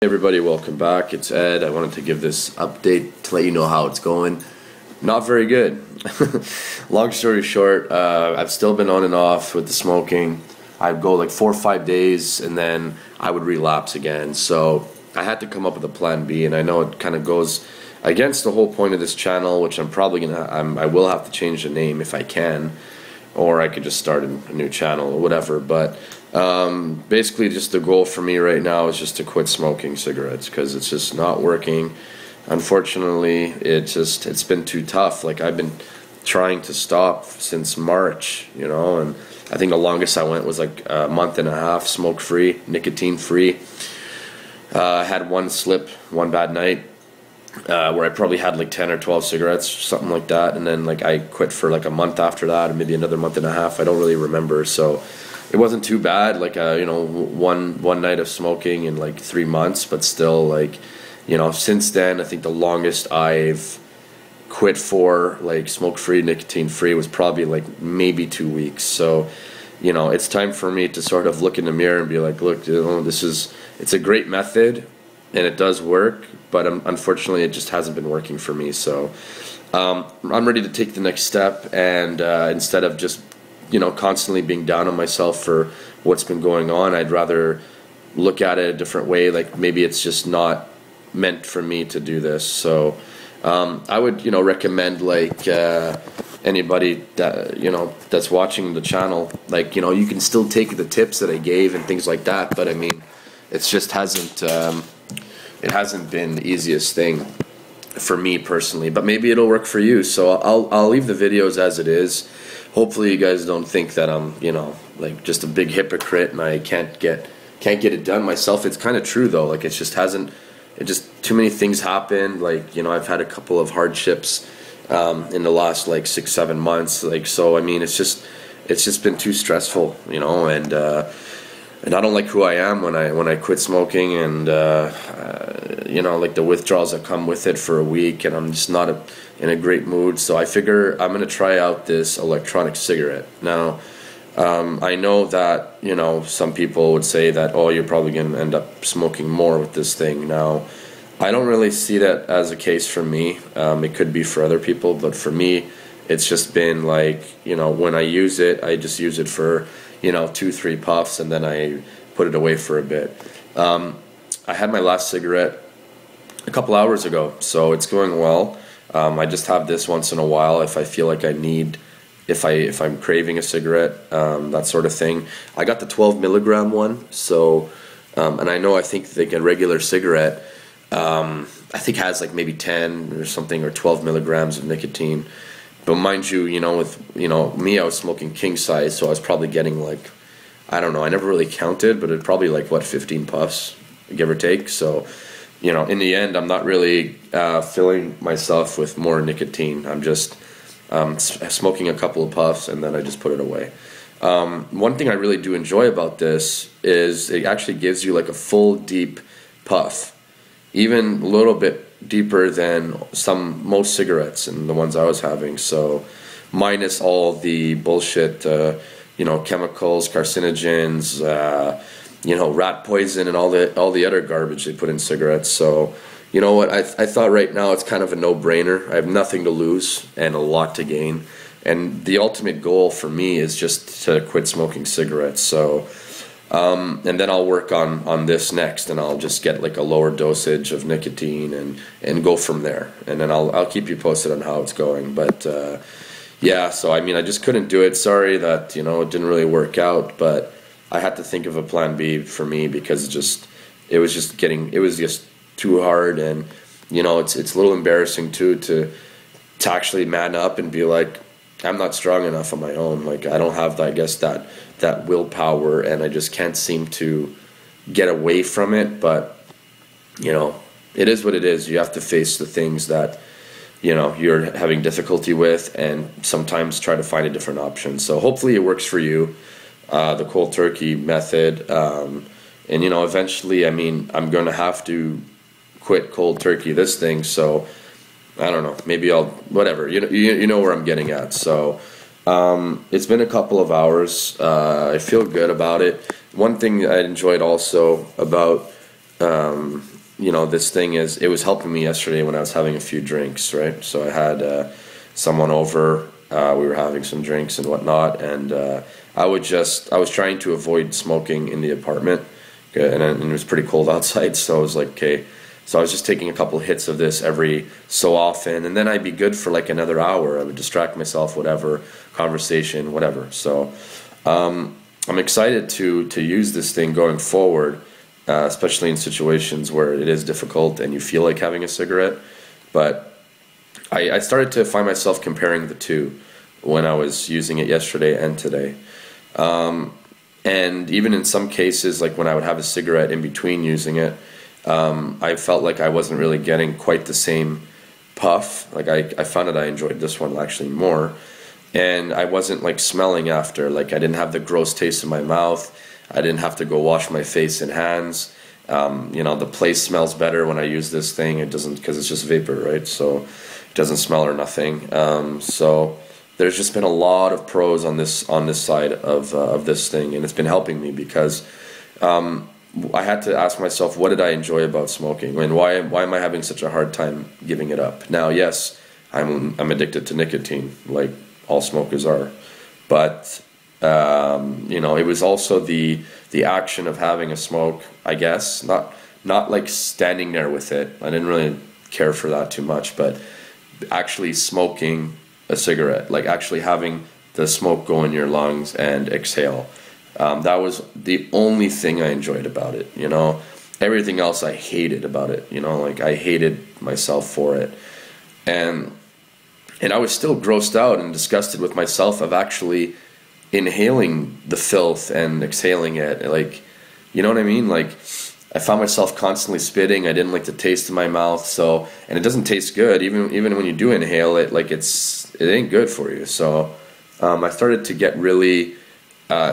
Hey everybody, welcome back. It's Ed. I wanted to give this update to let you know how it's going. Not very good. Long story short, I've still been on and off with the smoking. I'd go like 4 or 5 days and then I would relapse again. So I had to come up with a plan B, and I know it kind of goes against the whole point of this channel, which I will have to change the name if I can, or I could just start a new channel or whatever. But basically just the goal for me right now is just to quit smoking cigarettes, because it's just not working. Unfortunately, it's been too tough. Like, I've been trying to stop since March, and I think the longest I went was like a month and a half, smoke free, nicotine free. I had one slip, one bad night, where I probably had like 10 or 12 cigarettes, something like that, and then like I quit for like a month after that, or maybe another month and a half. I don't really remember. So it wasn't too bad, like one night of smoking in like 3 months, but still, like, since then I think the longest I've quit for like smoke free, nicotine free was probably like maybe 2 weeks. So it's time for me to sort of look in the mirror and be like, look, it's a great method and it does work, but unfortunately it just hasn't been working for me. So I'm ready to take the next step, and instead of just constantly being down on myself for what's been going on, I'd rather look at it a different way. Like, maybe it's just not meant for me to do this. So I would recommend, like, anybody that that's watching the channel, like, you can still take the tips that I gave and things like that, but I mean, it just hasn't been the easiest thing for me personally, but maybe it'll work for you. So I'll leave the videos as it is. Hopefully you guys don't think that I'm like just a big hypocrite and I can't get it done myself. It's kind of true though. Like, it just too many things happen. Like, I've had a couple of hardships in the last like 6-7 months. Like, so I mean, it's just been too stressful, and I don't like who I am when I quit smoking, and like the withdrawals that come with it for a week, and I'm just not in a great mood. So I figure I'm gonna try out this electronic cigarette. Now, I know that some people would say that, oh, you're probably gonna end up smoking more with this thing. Now, I don't really see that as a case for me. It could be for other people, but for me, it's just been like, when I use it, I just use it for 2-3 puffs, and then I put it away for a bit. I had my last cigarette a couple hours ago, so it's going well. I just have this once in a while if I feel like if I'm craving a cigarette, that sort of thing. I got the 12 milligram one, so and I think like a regular cigarette, I think has like maybe 10 or something, or 12 milligrams of nicotine. But mind you, with me, I was smoking king size, so I was probably getting like, I don't know, I never really counted, but it probably like 15 puffs, give or take. So, in the end, I'm not really filling myself with more nicotine. I'm just smoking a couple of puffs, and then I just put it away. One thing I really do enjoy about this is it actually gives you like a full deep puff, even a little bit deeper than most cigarettes and the ones I was having. So minus all the bullshit, chemicals, carcinogens, rat poison, and all the other garbage they put in cigarettes. So you know what, I thought right now it's kind of a no-brainer. I have nothing to lose and a lot to gain, and the ultimate goal for me is just to quit smoking cigarettes. So and then I'll work on this next, and I'll just get like a lower dosage of nicotine and go from there. And then I'll keep you posted on how it's going. But yeah, so I mean, I just couldn't do it. Sorry that it didn't really work out, but I had to think of a plan B for me, because it was just too hard, and it's a little embarrassing too to actually man up and be like, I'm not strong enough on my own. Like, I don't have, I guess, that willpower, and I just can't seem to get away from it. But it is what it is. You have to face the things that you're having difficulty with, and sometimes try to find a different option. So hopefully it works for you, the cold turkey method, and eventually, I mean, I'm going to have to quit cold turkey this thing. So I don't know, maybe I'll, whatever, you know where I'm getting at. So it's been a couple of hours. I feel good about it. One thing I enjoyed also about you know, this thing it was helping me yesterday when I was having a few drinks, right? So I had someone over, we were having some drinks and whatnot, and I was trying to avoid smoking in the apartment, and it was pretty cold outside, so I was like, okay. So I was just taking a couple hits of this every so often, and then I'd be good for like another hour. I would distract myself, whatever, conversation, whatever. So I'm excited to use this thing going forward, especially in situations where it is difficult and you feel like having a cigarette. But I started to find myself comparing the two when I was using it yesterday and today. And even in some cases, like when I would have a cigarette in between using it, I felt like I wasn't really getting quite the same puff. Like I found that I enjoyed this one actually more, and I wasn't like smelling after. Like I didn't have the gross taste in my mouth. I didn't have to go wash my face and hands. You know, the place smells better when I use this thing. It doesn't, because it's just vapor, right? So it doesn't smell or nothing. So there's just been a lot of pros on this side of this thing, and it's been helping me because I had to ask myself, what did I enjoy about smoking, and why am I having such a hard time giving it up? Now, yes, I'm addicted to nicotine, like all smokers are, but you know, it was also the action of having a smoke, I guess, not like standing there with it. I didn't really care for that too much, but actually smoking a cigarette, like actually having the smoke go in your lungs and exhale. That was the only thing I enjoyed about it, you know. Everything else I hated about it, you know, like I hated myself for it. And I was still grossed out and disgusted with myself of actually inhaling the filth and exhaling it. Like, you know what I mean? Like, I found myself constantly spitting. I didn't like the taste in my mouth, so, and it doesn't taste good, even when you do inhale it, like it ain't good for you. So I started to get really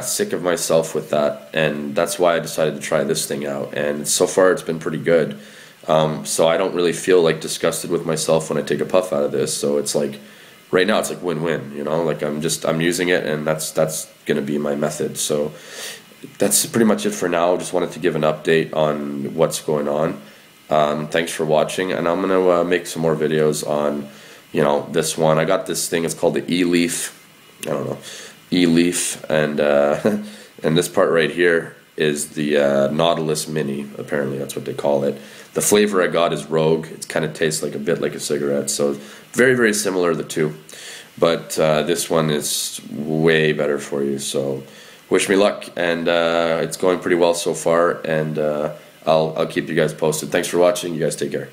sick of myself with that, and that's why I decided to try this thing out, and so far it's been pretty good. So I don't really feel like disgusted with myself when I take a puff out of this, so it's like right now it's like win-win, you know, like I'm using it, and that's gonna be my method. So that's pretty much it for now. Just wanted to give an update on what's going on. Thanks for watching, and I'm gonna make some more videos on, you know, this one. I got this thing, it's called the Eleaf, I don't know, Eleaf, and and this part right here is the Nautilus Mini. Apparently that's what they call it. The flavor I got is Rogue. It kind of tastes like a bit like a cigarette, so very, very similar, the two, but this one is way better for you. So wish me luck, and it's going pretty well so far, and I'll keep you guys posted. Thanks for watching. You guys take care.